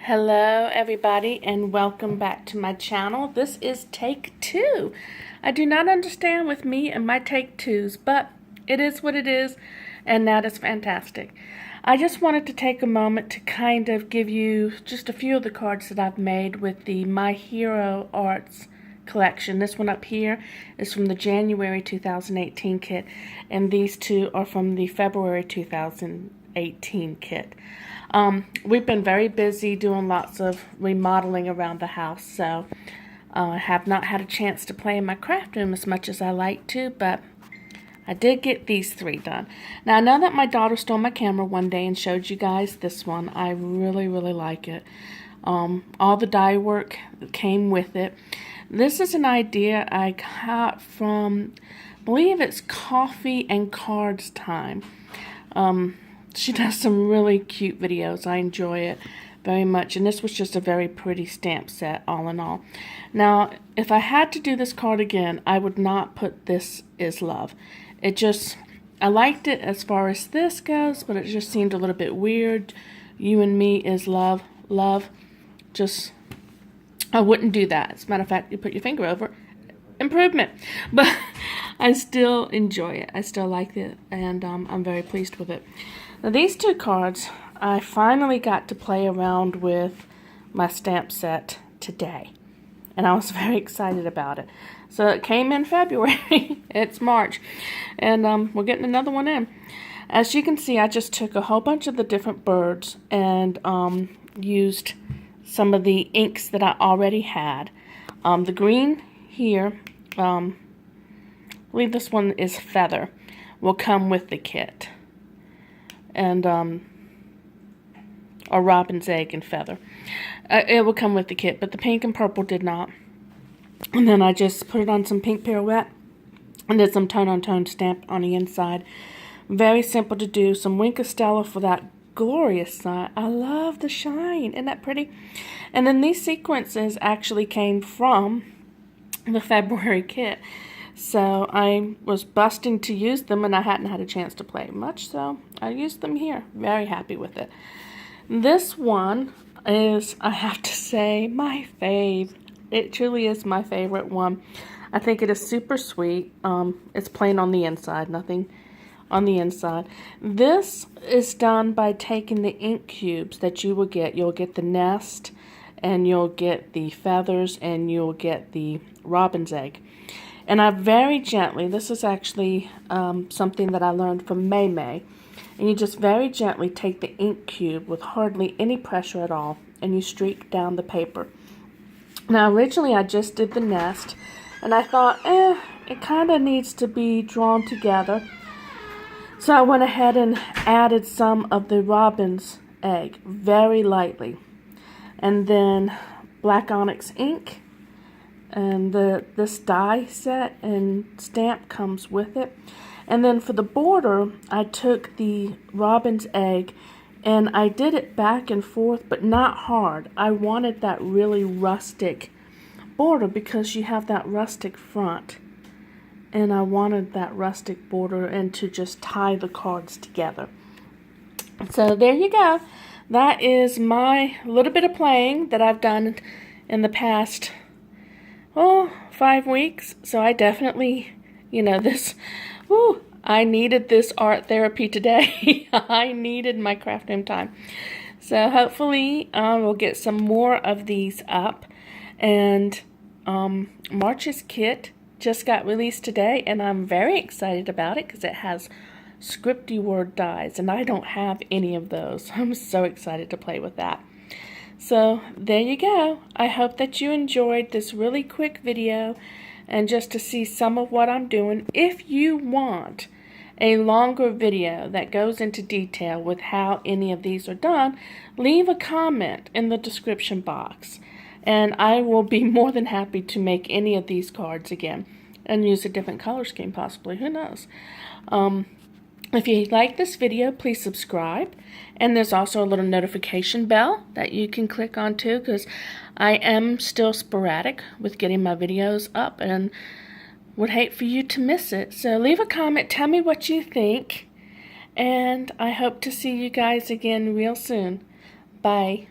Hello everybody and welcome back to my channel. This is take two. I do not understand with me and my take twos, but it is what it is, and that is fantastic. I just wanted to take a moment to kind of give you just a few of the cards that I've made with the My Hero Arts collection. This one up here is from the January 2018 kit, and these two are from the February 2018 kit. We've been very busy doing lots of remodeling around the house, so I have not had a chance to play in my craft room as much as I like to, but I did get these three done. Now, I know that my daughter stole my camera one day and showed you guys this one. I really like it. All the die work came with it. This is an idea I got from, I believe it's Coffee and Cards Time. She does some really cute videos. I enjoy it very much. And this was just a very pretty stamp set, all in all. Now, if I had to do this card again, I would not put This Is Love. It just, I liked it as far as this goes, but it just seemed a little bit weird. You and Me is Love. Love. Just, I wouldn't do that. As a matter of fact, you put your finger over, improvement. But I still enjoy it. I still like it, and I'm very pleased with it. Now, these two cards, I finally got to play around with my stamp set today, and I was very excited about it. So it came in February. It's March, and we're getting another one in. As you can see, I just took a whole bunch of the different birds and used some of the inks that I already had. The green here, I believe this one is Feather, will come with the kit. And or Robin's Egg and Feather. It will come with the kit, but the pink and purple did not. And then I just put it on some pink pirouette and did some tone-on-tone stamp on the inside. Very simple to do. Some Wink of Stella for that glorious sign. I love the shine. Isn't that pretty? And then these sequences actually came from the February kit. So I was busting to use them, and I hadn't had a chance to play much, so I used them here. Very happy with it. This one is, I have to say, my fave. It truly is my favorite one. I think it is super sweet. It's plain on the inside, nothing on the inside. This is done by taking the ink cubes that you will get. You'll get the nest, and you'll get the feathers, and you'll get the robin's egg. And I very gently, this is actually something that I learned from Maymay, and you just very gently take the ink cube with hardly any pressure at all, and you streak down the paper. Now, originally I just did the nest, and I thought, it kind of needs to be drawn together. So I went ahead and added some of the robin's egg very lightly, and then black onyx ink. And this die set and stamp comes with it. And then for the border, I took the robin's egg and I did it back and forth, but not hard. I wanted that really rustic border because you have that rustic front. And I wanted that rustic border and to just tie the cards together. So there you go. That is my little bit of playing that I've done in the past 5 weeks. So I definitely, I needed this art therapy today. I needed my craft room time. So hopefully we'll get some more of these up. And March's kit just got released today, and I'm very excited about it because it has scripty word dies, and I don't have any of those. I'm so excited to play with that. So there you go. I hope that you enjoyed this really quick video and just to see some of what I'm doing. If you want a longer video that goes into detail with how any of these are done, leave a comment in the description box, and I will be more than happy to make any of these cards again and use a different color scheme possibly. Who knows? If you like this video, please subscribe. And there's also a little notification bell that you can click on too, because I am still sporadic with getting my videos up and would hate for you to miss it. So leave a comment, tell me what you think, and I hope to see you guys again real soon. Bye.